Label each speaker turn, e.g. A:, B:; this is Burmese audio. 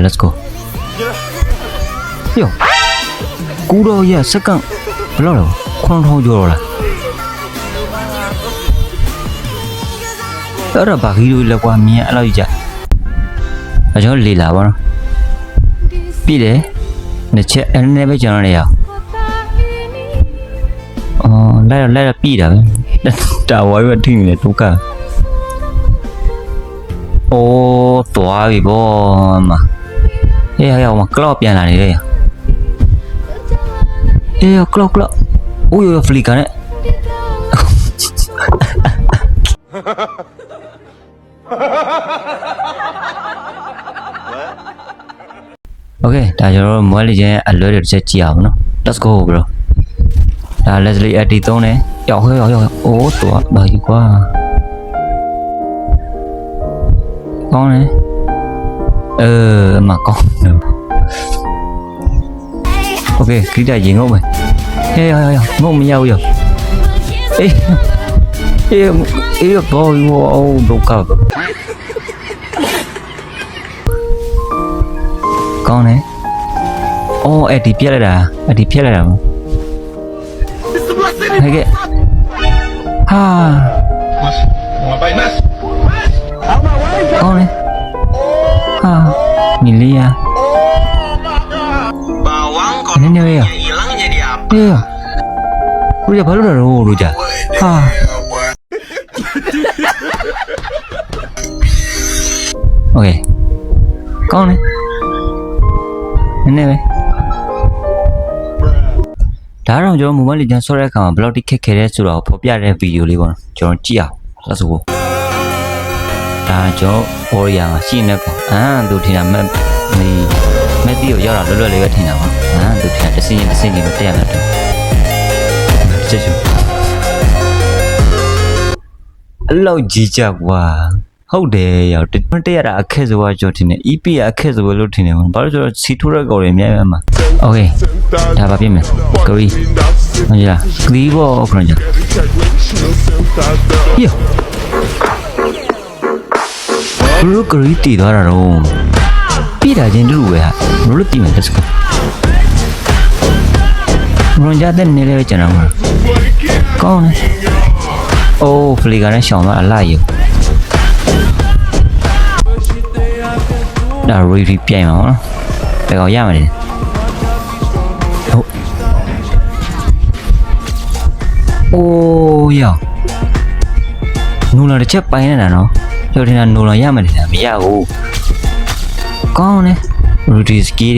A: let's go yo ကူတော့ရစက္ကန့်ဘယ်လောက်လဲ9000ကျော်တော့လားအဲ့ဒါဘာကြီးလို့လဲကွာမြင်အဲ့လောက်ကြီးကြအကျော်လေလာပါတော့ပြီလေနှစ်ချက်အဲ့နဲ့ပဲကျွန်တော်နေရအော်လိုက်တော့ပြီတာပဲတာဝါရွက်ထိနေတယ်ဒုက္ခအိုးသွားပြီဗောမအေးဟဲ့မကလော့ပြန်လာနေတယ်အေးကလော့အိုးရဖလီကန်နဲ့โอเคဒါကျွန်တော်တို့ Mobile Legends ရဲ့အလွဲတွေတစ်ချက်ကြည့်အောင်နော် let's go bro ဒါ Leslie AD 3နဲ့ရောက်ဟဲ့အိုးတော့ဘာကြီးကွာကောင်းတယ်မကောင်းโอเคခရီးတာရင်ငုံမယ်ဟဲ့ငုံမရဘူးအေးဘောအိုးဒုက္ခကောင်းတယ်အော်အဲ့ဒီပြက်လိုက်တာမဟဲ့ကဟာကောင်းတယ်ဟာမီလီယာနည်းနည်းရဘယ်ဘာလို့လဲလို့ကြာဟာโอเคကောင်းတယ်နည်းနည်းပဲဒါတော့ကျွန်တော် Mobile Legends ဆော့တဲ့အခါမှာဘယ်လောက်ထိခက်ခဲလဲဆိုတော့ဖော်ပြတဲ့ဗီဒီယိုလေးပေါ့နော်ကျွန်တော်ကြည့်အောင်let's go ဒါကျွန်တော် Warrior မှာရှိနေပေါ့သူထင်တာမက်တီကိုရောက်တာလွတ်လေးပဲထင်တာပါသူထင်တစ်စင်းကြီးပဲတက်ရမှာတူချက်ချူအဲ့လောက်ကြီးကြကွာဟုတ်တယ်ရောက်တက်ရတာအခက်ဆိုတော့ကျွန်တော်ထင်တယ် EP အခက်ဆိုလို့ထင်တယ်ဘာလို့ဆိုတော့စီထိုးတဲ့ကောင်တွေအများကြီးမှာ Okay ဒါပါပြင်မယ်ဂရီဟုတ်လားဂရီဘောခရကြယောဘလို့ဂရီတည်သွားတာတော့ပြတာချင်းတူပဲဟာဘလို့တည်မယ်လက်စကဘုံကြတဲ့နေလေးပဲကျွန်တော်မှာကောင်းတယ်အိုးဖလီကလည်းရှောင်းသွားအလားယူဒါရီပြိုင်မှာနော်ဘယ်ကောင်ရမှာလဲအိုးယောနူလာတစ်ချက်ပိုင်းနေတာနော်ပြောတင်တာနူလာရမှာလဲမရဘူးကောင်းတယ်ရူဒီစကီ